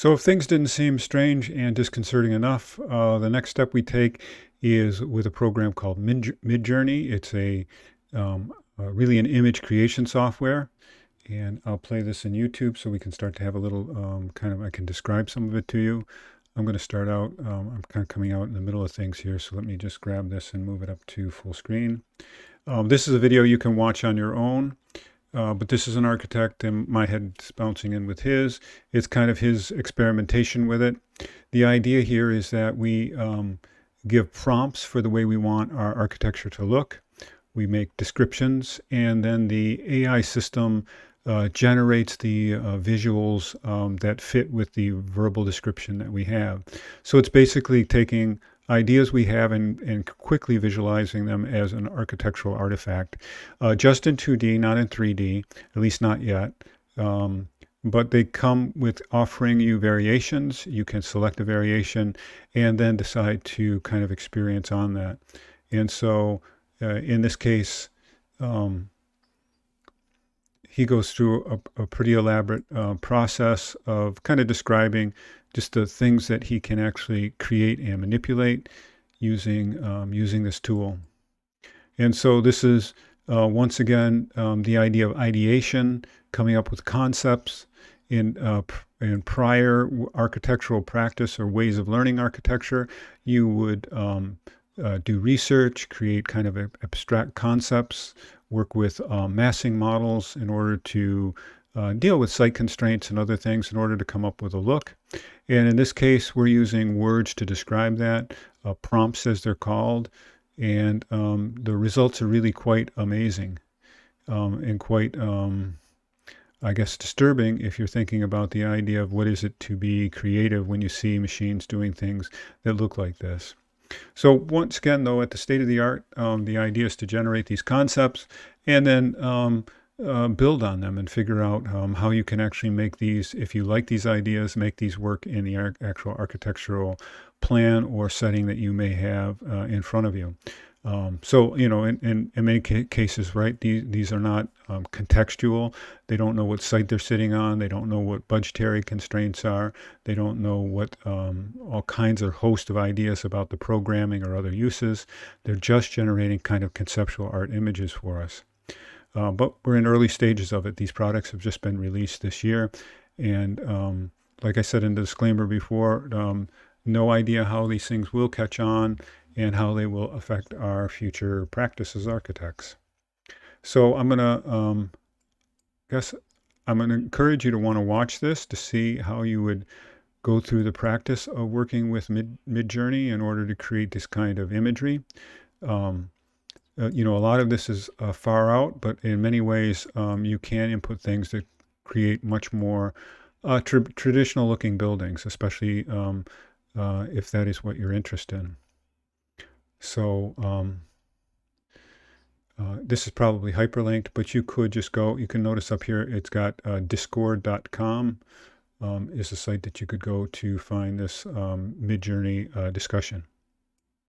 So if things didn't seem strange and disconcerting enough, the next step we take is with a program called Midjourney. It's really an image creation software. And I'll play this in YouTube so we can start to have a little I can describe some of it to you. I'm going to start out, I'm kind of coming out in the middle of things here, so let me just grab this and move it up to full screen. This is a video you can watch on your own. But this is an architect, and my head's bouncing in with his. It's kind of his experimentation with it. The idea here is that we give prompts for the way we want our architecture to look. We make descriptions, and then the AI system generates the visuals that fit with the verbal description that we have. So it's basically taking ideas we have and quickly visualizing them as an architectural artifact, just in 2D, not in 3D, at least not yet. But they come with offering you variations. You can select a variation and then decide to kind of experience on that. And so in this case, he goes through a pretty elaborate process of kind of describing just the things that he can actually create and manipulate using this tool. And so this is once again the idea of ideation, coming up with concepts in prior architectural practice or ways of learning architecture. You would do research, create kind of abstract concepts, work with massing models in order to deal with site constraints and other things in order to come up with a look. And in this case, we're using words to describe that, prompts as they're called, and the results are really quite amazing and quite, I guess, disturbing if you're thinking about the idea of what is it to be creative when you see machines doing things that look like this. So once again, though, at the state of the art, the idea is to generate these concepts and then build on them and figure out how you can actually make these, if you like these ideas, make these work in the actual architectural plan or setting that you may have in front of you. So, you know, in many cases, right, these are not contextual. They don't know what site they're sitting on. They don't know what budgetary constraints are. They don't know what all kinds of host of ideas about the programming or other uses. They're just generating kind of conceptual art images for us. But we're in early stages of it. These products have just been released this year. And like I said in the disclaimer before, no idea how these things will catch on and how they will affect our future practice as architects. So I'm going to encourage you to want to watch this to see how you would go through the practice of working with Midjourney in order to create this kind of imagery. You know, a lot of this is far out, but in many ways you can input things that create much more traditional looking buildings, especially if that is what you're interested in. So this is probably hyperlinked, but you could just go, you can notice up here, it's got discord.com is a site that you could go to find this Midjourney discussion.